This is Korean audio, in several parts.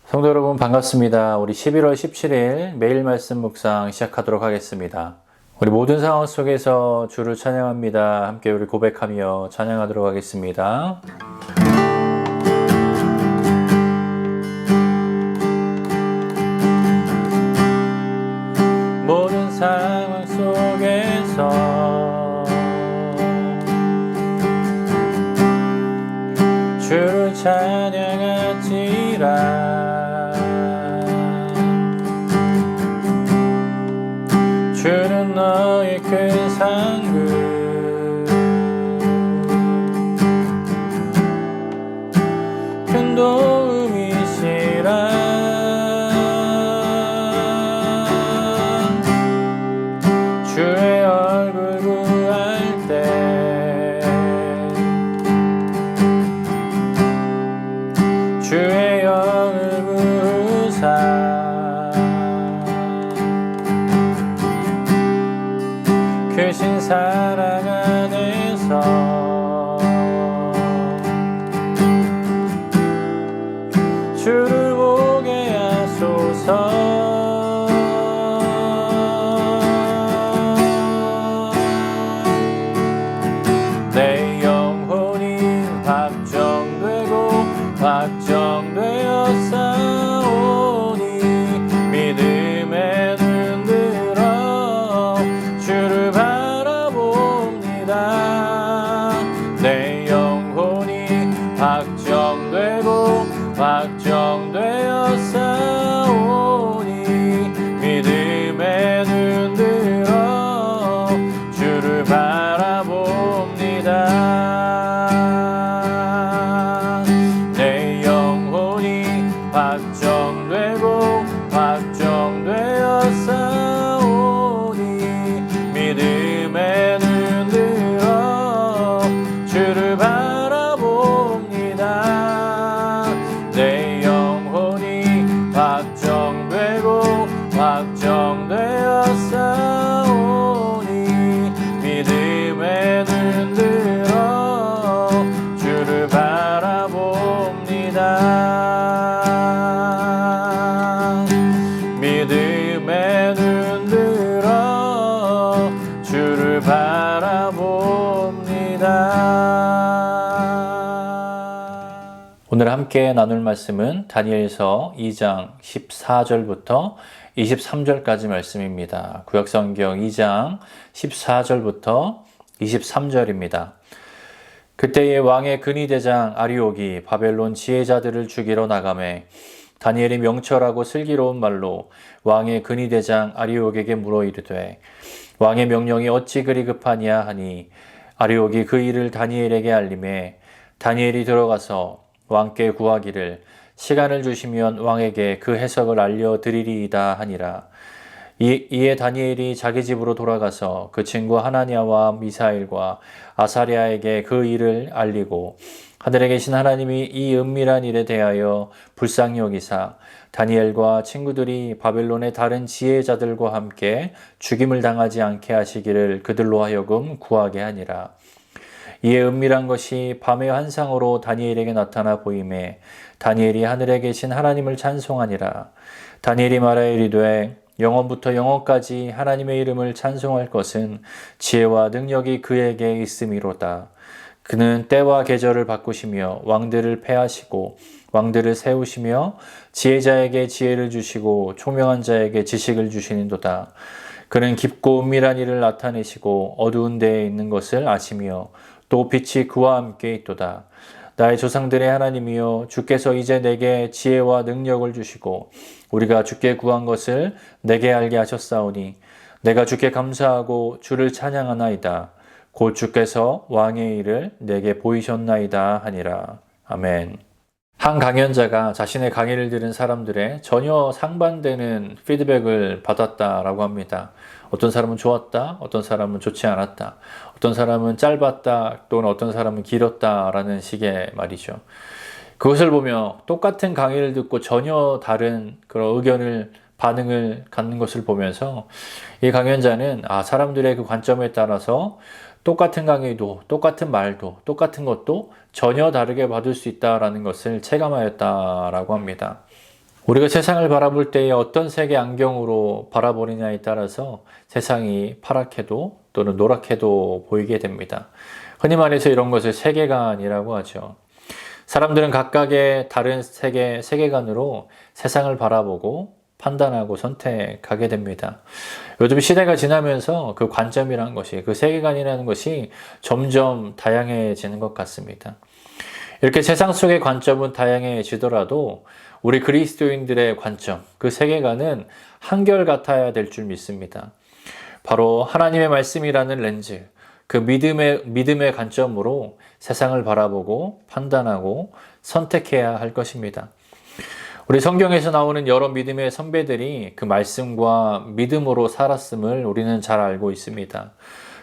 성도 여러분 반갑습니다. 우리 11월 17일 매일 말씀 묵상 시작하도록 하겠습니다. 우리 모든 상황 속에서 주를 찬양합니다. 함께 우리 고백하며 찬양하도록 하겠습니다. 모든 상황 속에서 주를 찬양하지라. 주는 너의 큰 상급 큰 도움이시라. 주의 얼굴 구할 때 주의 영을 부으사 크신 사랑 안에서 주를 보게 하소서. 내 영혼이 확정되고 확정되어 싸우니 믿음에 눈 들어 주를 바라봅니다. 내 영혼이 확정되고 확정되어 싸우니 믿음에 눈 들어 주를 바라봅니다. 내 영혼이 확정되고 확정되어 싸우니 믿음에 눈 들어 주를 바라봅니다. 내 영혼이 확정되고 확정되어 싸우니 믿음에 눈 들어 주를 바라봅니다. 믿음에 눈 들어 주를 바라봅니다. 오늘 함께 나눌 말씀은 다니엘서 2장 14절부터 23절까지 말씀입니다. 구약성경 2장 14절부터 23절입니다. 그때의 왕의 근위대장 아리옥이 바벨론 지혜자들을 죽이러 나가매 다니엘이 명철하고 슬기로운 말로 왕의 근위대장 아리옥에게 물어 이르되 왕의 명령이 어찌 그리 급하냐 하니 아리옥이 그 일을 다니엘에게 알림해 다니엘이 들어가서 왕께 구하기를 시간을 주시면 왕에게 그 해석을 알려드리리이다 하니라. 이에 다니엘이 자기 집으로 돌아가서 그 친구 하나냐와 미사엘과 아사랴에게 그 일을 알리고 하늘에 계신 하나님이 이 은밀한 일에 대하여 불쌍히 여기사 다니엘과 친구들이 바벨론의 다른 지혜자들과 함께 죽임을 당하지 않게 하시기를 그들로 하여금 구하게 하니라. 이에 은밀한 것이 밤의 환상으로 다니엘에게 나타나 보임에 다니엘이 하늘에 계신 하나님을 찬송하니라. 다니엘이 말하여 이르되 영원부터 영원까지 하나님의 이름을 찬송할 것은 지혜와 능력이 그에게 있음이로다. 그는 때와 계절을 바꾸시며 왕들을 패하시고 왕들을 세우시며 지혜자에게 지혜를 주시고 총명한 자에게 지식을 주시는도다. 그는 깊고 은밀한 일을 나타내시고 어두운 데에 있는 것을 아시며 또 빛이 그와 함께 있도다. 나의 조상들의 하나님이여 주께서 이제 내게 지혜와 능력을 주시고 우리가 주께 구한 것을 내게 알게 하셨사오니 내가 주께 감사하고 주를 찬양하나이다. 곧 주께서 왕의 일을 내게 보이셨나이다 하니라. 아멘. 한 강연자가 자신의 강의를 들은 사람들의 전혀 상반되는 피드백을 받았다라고 합니다. 어떤 사람은 좋았다, 어떤 사람은 좋지 않았다, 어떤 사람은 짧았다, 또는 어떤 사람은 길었다라는 식의 말이죠. 그것을 보며 똑같은 강의를 듣고 전혀 다른 그런 반응을 갖는 것을 보면서 이 강연자는 사람들의 그 관점에 따라서 똑같은 강의도, 똑같은 말도, 똑같은 것도 전혀 다르게 받을 수 있다라는 것을 체감하였다라고 합니다. 우리가 세상을 바라볼 때에 어떤 색의 안경으로 바라보느냐에 따라서 세상이 파랗게도 또는 노랗게도 보이게 됩니다. 흔히 말해서 이런 것을 세계관이라고 하죠. 사람들은 각각의 다른 세계관으로 세상을 바라보고 판단하고 선택하게 됩니다. 요즘 시대가 지나면서 그 관점이라는 것이, 그 세계관이라는 것이 점점 다양해지는 것 같습니다. 이렇게 세상 속의 관점은 다양해지더라도 우리 그리스도인들의 관점, 그 세계관은 한결같아야 될 줄 믿습니다. 바로 하나님의 말씀이라는 렌즈, 그 믿음의 관점으로 세상을 바라보고 판단하고 선택해야 할 것입니다. 우리 성경에서 나오는 여러 믿음의 선배들이 그 말씀과 믿음으로 살았음을 우리는 잘 알고 있습니다.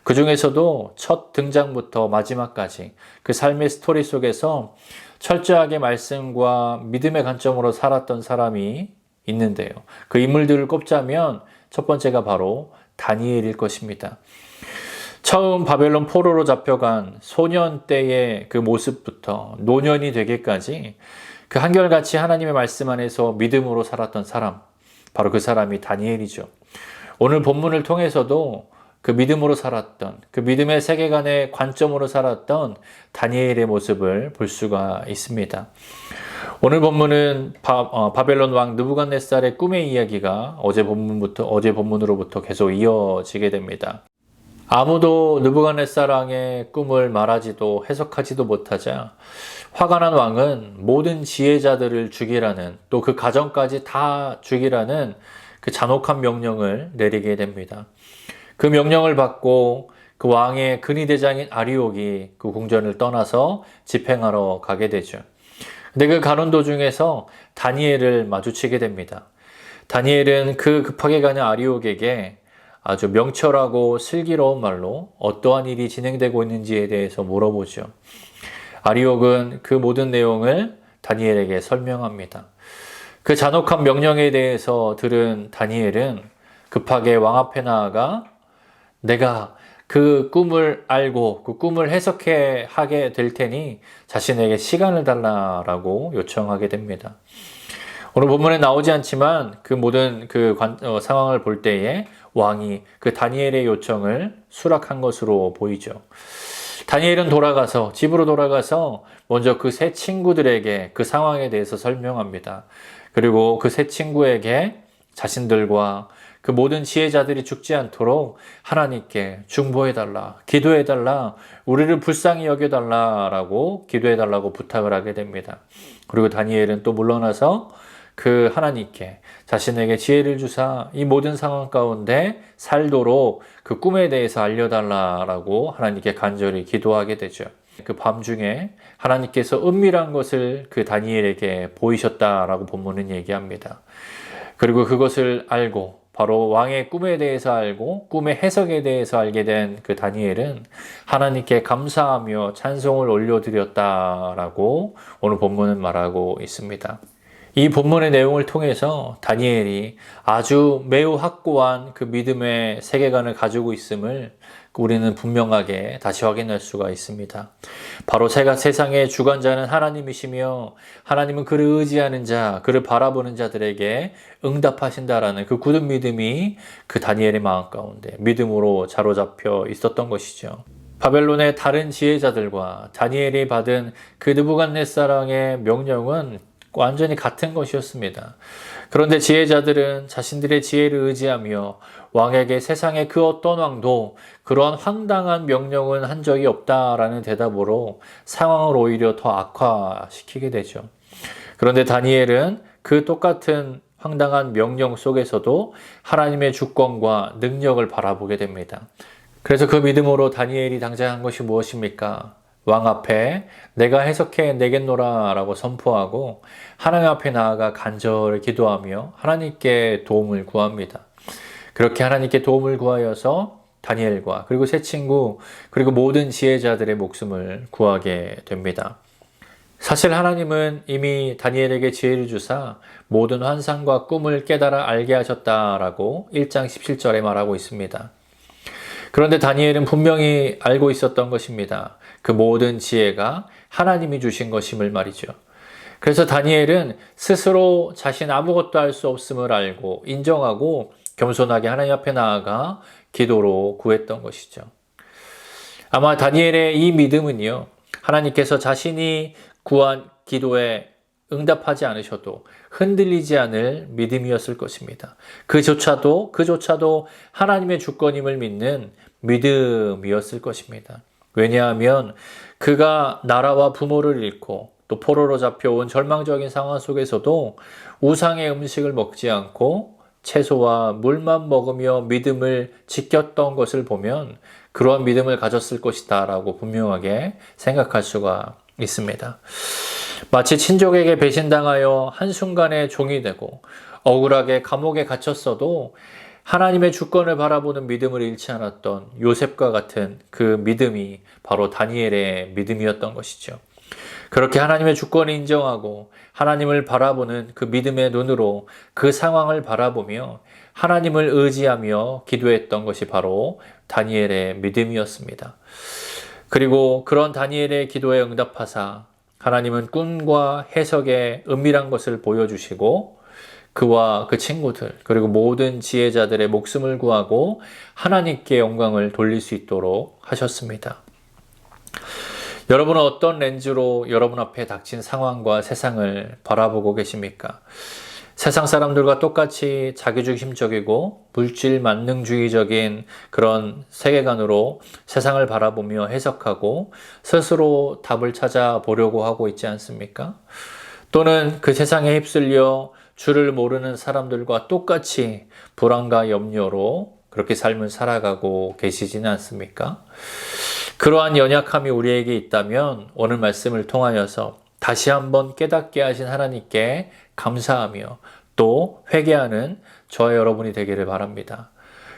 그 중에서도 첫 등장부터 마지막까지 그 삶의 스토리 속에서 철저하게 말씀과 믿음의 관점으로 살았던 사람이 있는데요. 그 인물들을 꼽자면 첫 번째가 바로 다니엘일 것입니다. 처음 바벨론 포로로 잡혀간 소년 때의 그 모습부터 노년이 되기까지 그 한결같이 하나님의 말씀 안에서 믿음으로 살았던 사람, 바로 그 사람이 다니엘이죠. 오늘 본문을 통해서도 그 믿음으로 살았던, 그 믿음의 세계관의 관점으로 살았던 다니엘의 모습을 볼 수가 있습니다. 오늘 본문은 바벨론 왕 느부갓네살의 꿈의 이야기가 어제 본문으로부터 계속 이어지게 됩니다. 아무도 느부갓네살 왕의 꿈을 말하지도 해석하지도 못하자 화가 난 왕은 모든 지혜자들을 죽이라는, 또 그 가정까지 다 죽이라는 그 잔혹한 명령을 내리게 됩니다. 그 명령을 받고 그 왕의 근위대장인 아리옥이 그 궁전을 떠나서 집행하러 가게 되죠. 근데 그 가는 도중에서 다니엘을 마주치게 됩니다. 다니엘은 그 급하게 가는 아리옥에게 아주 명철하고 슬기로운 말로 어떠한 일이 진행되고 있는지에 대해서 물어보죠. 아리옥은 그 모든 내용을 다니엘에게 설명합니다. 그 잔혹한 명령에 대해서 들은 다니엘은 급하게 왕 앞에 나아가 내가 그 꿈을 알고 그 꿈을 하게 될 테니 자신에게 시간을 달라라고 요청하게 됩니다. 오늘 본문에 나오지 않지만 그 모든 상황을 볼 때에 왕이 그 다니엘의 요청을 수락한 것으로 보이죠. 다니엘은 집으로 돌아가서 먼저 그 세 친구들에게 그 상황에 대해서 설명합니다. 그리고 그 세 친구에게 자신들과 그 모든 지혜자들이 죽지 않도록 하나님께 중보해달라, 기도해달라, 우리를 불쌍히 여겨달라라고 기도해달라고 부탁을 하게 됩니다. 그리고 다니엘은 또 물러나서 그 하나님께 자신에게 지혜를 주사 이 모든 상황 가운데 살도록 그 꿈에 대해서 알려달라라고 하나님께 간절히 기도하게 되죠. 그 밤중에 하나님께서 은밀한 것을 그 다니엘에게 보이셨다라고 본문은 얘기합니다. 그리고 그것을 알고 바로 왕의 꿈에 대해서 알고 꿈의 해석에 대해서 알게 된 그 다니엘은 하나님께 감사하며 찬송을 올려드렸다라고 오늘 본문은 말하고 있습니다. 이 본문의 내용을 통해서 다니엘이 아주 매우 확고한 그 믿음의 세계관을 가지고 있음을 우리는 분명하게 다시 확인할 수가 있습니다. 바로 세상의 주관자는 하나님이시며 하나님은 그를 의지하는 자, 그를 바라보는 자들에게 응답하신다라는 그 굳은 믿음이 그 다니엘의 마음 가운데 믿음으로 사로잡혀 있었던 것이죠. 바벨론의 다른 지혜자들과 다니엘이 받은 그 느부갓네살 왕의 명령은 완전히 같은 것이었습니다. 그런데 지혜자들은 자신들의 지혜를 의지하며 왕에게 세상의 그 어떤 왕도 그러한 황당한 명령은 한 적이 없다라는 대답으로 상황을 오히려 더 악화시키게 되죠. 그런데 다니엘은 그 똑같은 황당한 명령 속에서도 하나님의 주권과 능력을 바라보게 됩니다. 그래서 그 믿음으로 다니엘이 당장 한 것이 무엇입니까? 왕 앞에 내가 해석해 내겠노라 라고 선포하고 하나님 앞에 나아가 간절히 기도하며 하나님께 도움을 구합니다. 그렇게 하나님께 도움을 구하여서 다니엘과 그리고 세 친구 그리고 모든 지혜자들의 목숨을 구하게 됩니다. 사실 하나님은 이미 다니엘에게 지혜를 주사 모든 환상과 꿈을 깨달아 알게 하셨다라고 1장 17절에 말하고 있습니다. 그런데 다니엘은 분명히 알고 있었던 것입니다. 그 모든 지혜가 하나님이 주신 것임을 말이죠. 그래서 다니엘은 스스로 자신 아무것도 할 수 없음을 알고 인정하고 겸손하게 하나님 앞에 나아가 기도로 구했던 것이죠. 아마 다니엘의 이 믿음은요, 하나님께서 자신이 구한 기도에 응답하지 않으셔도 흔들리지 않을 믿음이었을 것입니다. 그조차도 하나님의 주권임을 믿는 믿음이었을 것입니다. 왜냐하면 그가 나라와 부모를 잃고 또 포로로 잡혀온 절망적인 상황 속에서도 우상의 음식을 먹지 않고 채소와 물만 먹으며 믿음을 지켰던 것을 보면 그러한 믿음을 가졌을 것이다 라고 분명하게 생각할 수가 있습니다. 마치 친족에게 배신당하여 한순간에 종이 되고 억울하게 감옥에 갇혔어도 하나님의 주권을 바라보는 믿음을 잃지 않았던 요셉과 같은 그 믿음이 바로 다니엘의 믿음이었던 것이죠. 그렇게 하나님의 주권을 인정하고 하나님을 바라보는 그 믿음의 눈으로 그 상황을 바라보며 하나님을 의지하며 기도했던 것이 바로 다니엘의 믿음이었습니다. 그리고 그런 다니엘의 기도에 응답하사 하나님은 꿈과 해석의 은밀한 것을 보여주시고 그와 그 친구들 그리고 모든 지혜자들의 목숨을 구하고 하나님께 영광을 돌릴 수 있도록 하셨습니다. 여러분은 어떤 렌즈로 여러분 앞에 닥친 상황과 세상을 바라보고 계십니까? 세상 사람들과 똑같이 자기중심적이고 물질 만능주의적인 그런 세계관으로 세상을 바라보며 해석하고 스스로 답을 찾아보려고 하고 있지 않습니까? 또는 그 세상에 휩쓸려 주를 모르는 사람들과 똑같이 불안과 염려로 그렇게 삶을 살아가고 계시지는 않습니까? 그러한 연약함이 우리에게 있다면 오늘 말씀을 통하여서 다시 한번 깨닫게 하신 하나님께 감사하며 또 회개하는 저와 여러분이 되기를 바랍니다.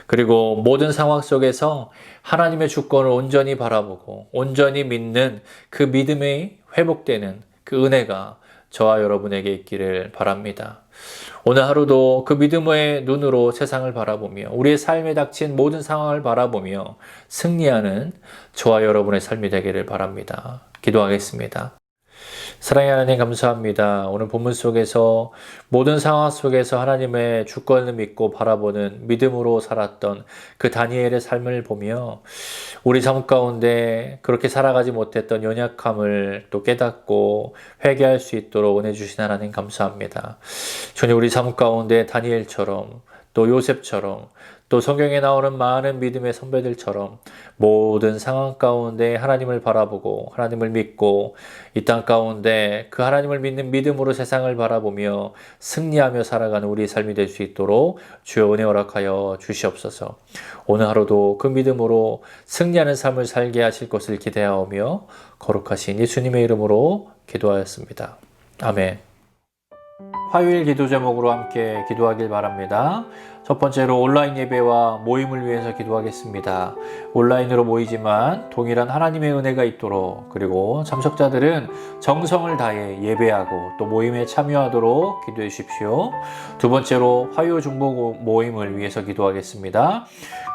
그리고 모든 상황 속에서 하나님의 주권을 온전히 바라보고 온전히 믿는 그 믿음이 회복되는 그 은혜가 저와 여러분에게 있기를 바랍니다. 오늘 하루도 그 믿음의 눈으로 세상을 바라보며 우리의 삶에 닥친 모든 상황을 바라보며 승리하는 저와 여러분의 삶이 되기를 바랍니다. 기도하겠습니다. 사랑의 하나님 감사합니다. 오늘 본문 속에서 모든 상황 속에서 하나님의 주권을 믿고 바라보는 믿음으로 살았던 그 다니엘의 삶을 보며 우리 삶 가운데 그렇게 살아가지 못했던 연약함을 또 깨닫고 회개할 수 있도록 은혜 주신 하나님 감사합니다. 주님 우리 삶 가운데 다니엘처럼 또 요셉처럼 또 성경에 나오는 많은 믿음의 선배들처럼 모든 상황 가운데 하나님을 바라보고 하나님을 믿고 이 땅 가운데 그 하나님을 믿는 믿음으로 세상을 바라보며 승리하며 살아가는 우리의 삶이 될 수 있도록 주여 은혜 허락하여 주시옵소서. 오늘 하루도 그 믿음으로 승리하는 삶을 살게 하실 것을 기대하오며 거룩하신 예수님의 이름으로 기도하였습니다. 아멘. 화요일 기도 제목으로 함께 기도하길 바랍니다. 첫 번째로 온라인 예배와 모임을 위해서 기도하겠습니다. 온라인으로 모이지만 동일한 하나님의 은혜가 있도록 그리고 참석자들은 정성을 다해 예배하고 또 모임에 참여하도록 기도해 주십시오. 두 번째로 화요 중보 모임을 위해서 기도하겠습니다.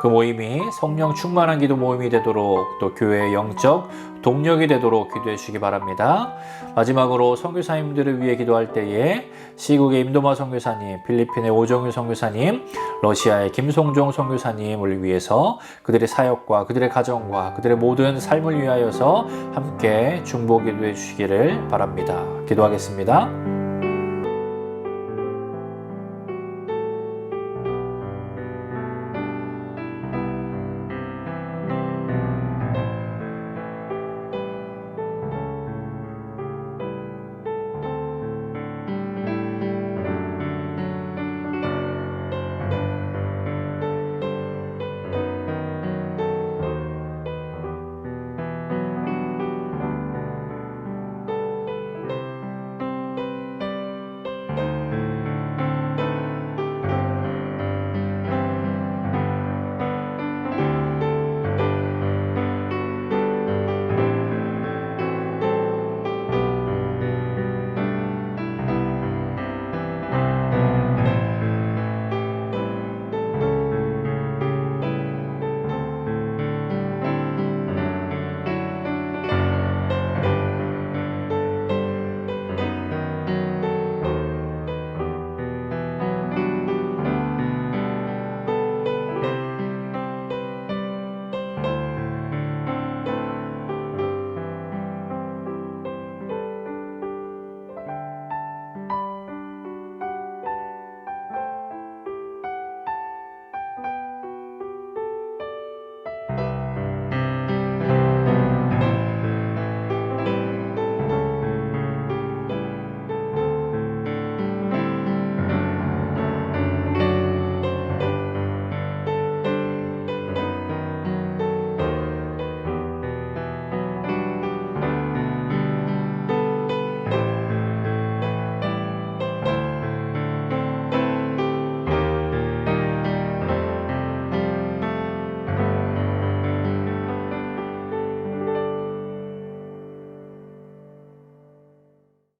그 모임이 성령 충만한 기도 모임이 되도록 또 교회의 영적 동력이 되도록 기도해 주시기 바랍니다. 마지막으로 선교사님들을 위해 기도할 때에 시국의 임도마 선교사님, 필리핀의 오정유 선교사님, 러시아의 김송종 선교사님을 위해서 그들의 사역과 그들의 가정과 그들의 모든 삶을 위하여서 함께 중보 기도해 주시기를 바랍니다. 기도하겠습니다.